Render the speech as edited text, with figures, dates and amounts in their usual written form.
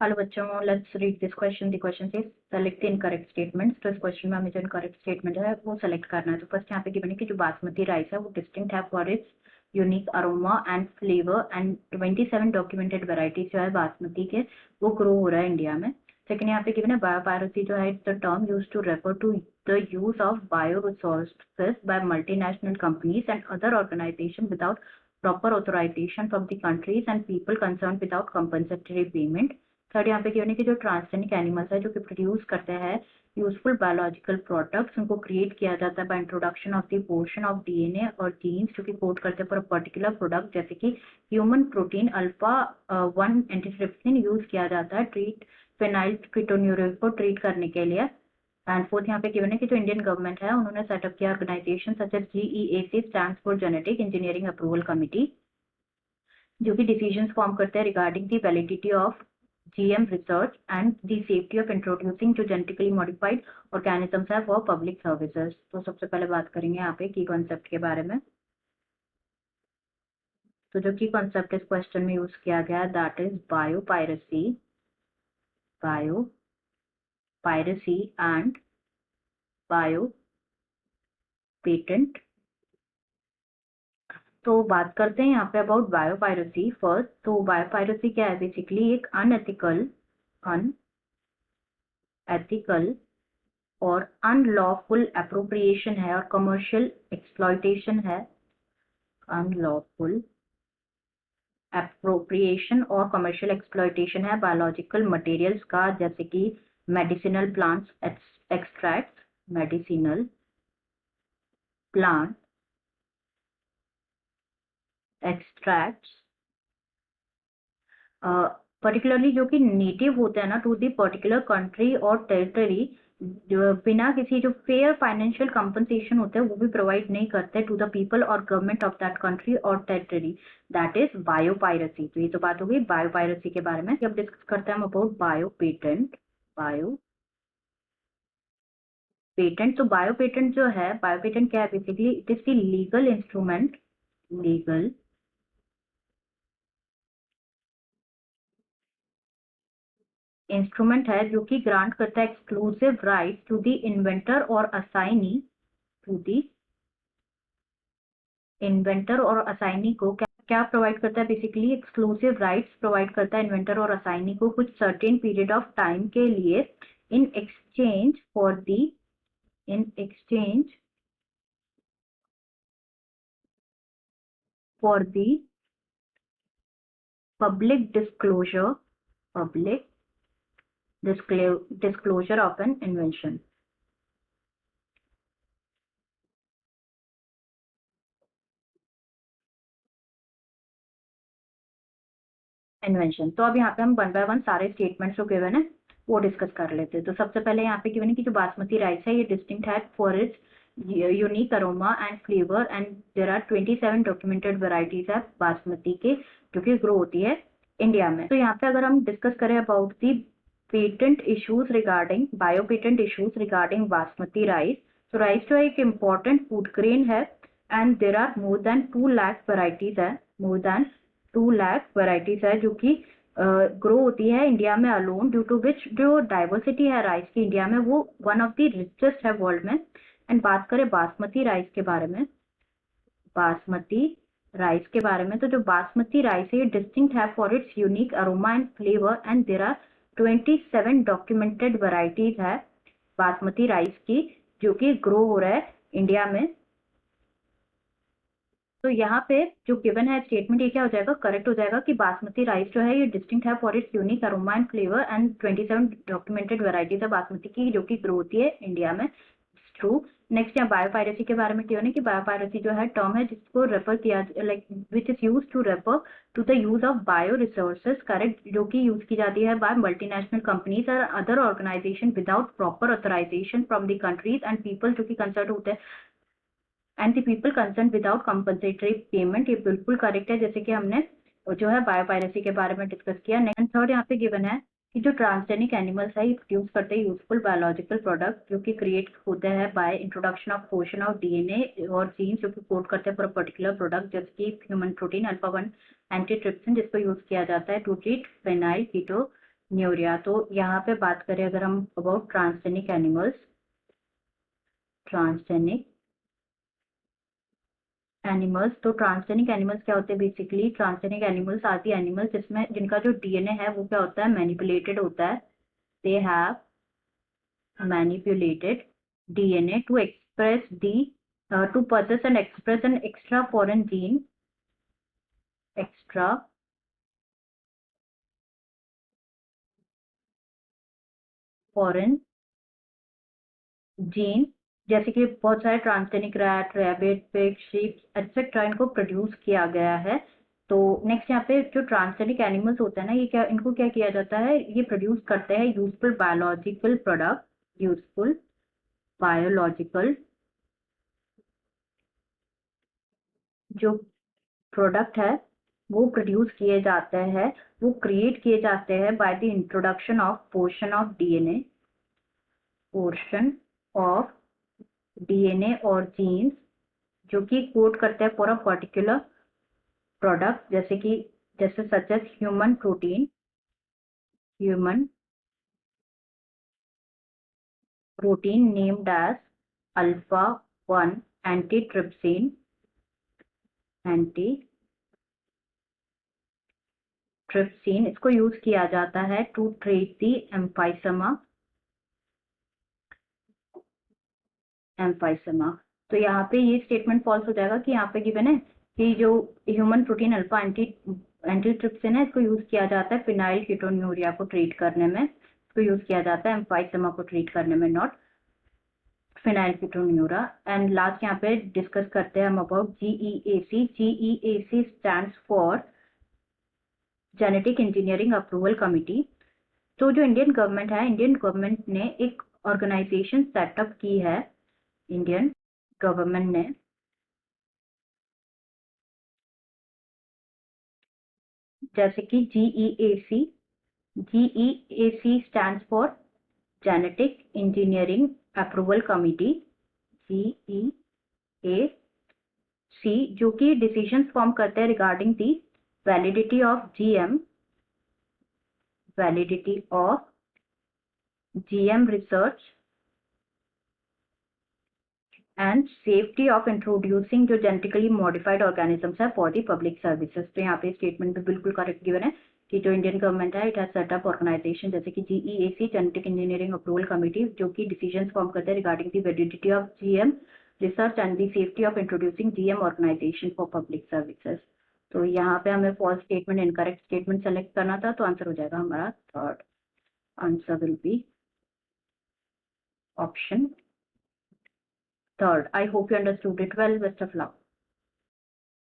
Hello बच्चों, let's read this question. The question is select the incorrect statements. तो इस question में हमें जो इनकरेक्ट स्टेटमेंट है वो सेलेक्ट करना है। तो फर्स्ट यहाँ पे गिवन है कि जो बासमती राइस है वो डिस्टिंक्ट है for its unique aroma and flavour and 27 documented varieties जो है बासमती के वो ग्रो हो रहा है इंडिया में। सेकंड यहाँ पे गिवन है बायोपायरेसी जो है it's the term use to refer to the use of bio resources by multinational companies and other organisation without proper authorization from the countries and people concerned without compensatory payment। Third यहाँ पे given है कि जो transgenic animals है जो कि produce करते हैं यूजफुल बायोलॉजिकल प्रोडक्ट्स, उनको क्रिएट किया जाता है by introduction of the portion of DNA और जीन्स जो कि कोड करते हैं फॉर अ पर्टिकुलर प्रोडक्ट, जैसे कि human protein alpha 1 antitrypsin use किया जाता है ट्रीट फेनाइल कीटोन्यूरिक को ट्रीट करने के लिए। एंड फोर्थ यहाँ पे गिवन है कि जो इंडियन गवर्नमेंट है उन्होंने सेटअप किया organisation such as GEAC stands for genetic engineering approval committee, जो कि डिसीजंस फॉर्म करते हैं regarding the validity of GM research and the safety of introducing जो genetically modified organisms है for public services। तो सबसे पहले बात करेंगे यहाँ पे की कॉन्सेप्ट के बारे में। तो जो की कॉन्सेप्ट इस क्वेश्चन में यूज किया गया है that is biopiracy and bio patent. तो बात करते हैं यहाँ पे अबाउट बायोपायरेसी फर्स्ट। तो बायोपायरेसी क्या है? बेसिकली एक अनएथिकल और अनलॉफुल एप्रोप्रिएशन है और कमर्शियल एक्सप्लॉयटेशन है। अनलॉफुल एप्रोप्रिएशन और कमर्शियल एक्सप्लॉयटेशन है बायोलॉजिकल मटेरियल्स का, जैसे कि medicinal plants extracts, medicinal plant extracts particularly जो कि नेटिव होते हैं ना टू दी पर्टिकुलर कंट्री और टेरिटरी, जो बिना किसी जो फेयर फाइनेंशियल कंपनसेशन होते हैं वो भी प्रोवाइड नहीं करते टू द पीपल और गवर्नमेंट ऑफ दैट कंट्री और टेरिटरी, दैट इज बायोपायरेसी। तो ये तो बात हो गई बायोपायरेसी के बारे में। अब डिस्कस करते हैं हम अबाउट बायोपेटेंट। तो बायोपेटेंट जो है, बायोपेटेंट क्या है? Basically it is the legal instrument है जो कि ग्रांट करता है exclusive right to the inventor और असाइनी को क्या प्रोवाइड करता है? बेसिकली एक्सक्लूसिव राइट्स प्रोवाइड करता है इन्वेंटर और असाइनी को कुछ सर्टेन पीरियड ऑफ टाइम के लिए in exchange for the public disclosure of an invention. तो अब यहाँ पे हम वन बाय वन सारे स्टेटमेंट्स जो गिवन है वो डिस्कस कर लेते हैं। तो सबसे पहले यहाँ पे गिवन है कि जो बासमती राइस है ये डिस्टिंक्ट है for its unique aroma and flavour and there are 27 documented varieties है बासमती के जो कि ग्रो होती है इंडिया में। तो यहाँ पे अगर हम डिस्कस करें about the bio patent issues regarding basmati rice, तो राइस जो है एक इम्पॉर्टेंट फूड ग्रेन है and there are more than 2 lakh varieties है जो कि ग्रो होती है इंडिया में अलोन, ड्यू टू विच जो डाइवर्सिटी है राइस की इंडिया में वो वन ऑफ द रिचेस्ट है वर्ल्ड में। एंड बात करें बासमती राइस के बारे में, तो जो बासमती राइस है ये डिस्टिंक्ट है for its unique aroma and flavour and there are 27 documented varieties है बासमती राइस की जो कि ग्रो हो रहा है इंडिया में। तो यहाँ पे जो गिवन है स्टेटमेंट ये क्या हो जाएगा? करेक्ट हो जाएगा कि बासमती राइस जो है ये डिस्टिंक्ट है for its unique aroma and flavour and 27 documented varieties है बासमती की जो कि ग्रो होती है इंडिया में। ट्रू। नेक्स्ट यहाँ बायोपायरेसी के बारे में क्लियर है कि बायोपायरेसी जो है टर्म है जिसको रेफर किया like which is use to refer to the use of bio resources, correct, जो कि यूज की जाती है बाय मल्टीनेशनल कंपनीज और other organisation without proper authorisation from the countries and people जो कि कंसर्न होते हैं and the people concern without compensatory payment. ये बिल्कुल करेक्ट है जैसे कि हमने जो है बायोपायरेसी के बारे में डिस्कस किया। नेक्स्ट थर्ड यहाँ पे गिवन है कि जो ट्रांसजेनिक एनिमल्स है ये प्रोड्यूस करते हैं यूजफुल बायोलॉजिकल प्रोडक्ट जो कि क्रिएट होते हैं by introduction of portion of DNA और जीन्स जो कि कोड करते हैं फॉर पर्टिकुलर प्रोडक्ट, जैसे कि ह्यूमन प्रोटीन अल्फा 1 एंटीट्रिप्सिन जिसको यूज किया जाता है टू ट्रीट फेनाइल न्यूरिया। तो यहाँ पे बात करें अगर हम अबाउट ट्रांसजेनिक एनिमल्स, तो ट्रांसजेनिक एनिमल्स क्या होते हैं? Basically transgenic animals are the animals जिसमें जिनका जो डीएनए है वो क्या होता है? मैनिपुलेटेड होता है। They have manipulated DNA to express the to possess and express an extra foreign gene, extra foreign gene, जैसे कि बहुत सारे transgenic rat, rabbit, pig, sheep etcetera इनको प्रोड्यूस किया गया है। तो नेक्स्ट यहाँ पे जो ट्रांसजेनिक एनिमल्स होते हैं ना, ये क्या, इनको क्या किया जाता है? ये प्रोड्यूस करते हैं useful biological product, useful biological जो प्रोडक्ट है वो प्रोड्यूस किए जाते हैं, वो क्रिएट किए जाते हैं by the introduction of portion of DNA, portion of DNA और जीन्स जो कि कोड करते हैं फॉर अ पर्टिकुलर प्रोडक्ट, जैसे such as human protein, human protein named as alpha 1 antitrypsin, इसको यूज किया जाता है टू ट्रीट दी एम्फाइसमा। तो यहाँ पे ये स्टेटमेंट फॉल्स हो जाएगा कि यहाँ पे गिवन है कि जो ह्यूमन प्रोटीन अल्फा एंटीट्रिप्सिन है इसको यूज किया जाता है फिनाइल कीटोन्यूरिया को ट्रीट करने में, इसको यूज किया जाता है एम्फाइसमा को ट्रीट करने में, नॉट फिनाइल कीटोन्यूरा। एंड लास्ट यहाँ पे डिस्कस करते हैं हम about GEAC. GEAC stands for genetic engineering approval committee. तो जो इंडियन गवर्नमेंट है, इंडियन गवर्नमेंट ने एक ऑर्गेनाइजेशन सेटअप की है, इंडियन गवर्नमेंट ने, जैसे कि GEAC stands for genetic engineering approval committee, GEAC, जो कि डिसीजन फॉर्म करते हैं regarding the validity of GM research and safety of introducing जो जेनेटिकली मॉडिफाइड ऑर्गेनिजम्स है फॉर दी पब्लिक सर्विसेज। तो यहाँ पे स्टेटमेंट भी बिल्कुल करेक्ट गिवन है कि जो इंडियन गवर्नमेंट है it has set up organisation जैसे कि GEAC, genetic engineering approval committee, जो कि डिसीजन फॉर्म करते हैं regarding the validity of GM research and the safety of introducing GM organisation for public services. तो यहाँ पे हमें false statement, incorrect statement select करना था, तो आंसर हो जाएगा हमारा third. Answer will be option third. I hope you understood it well. Best of luck.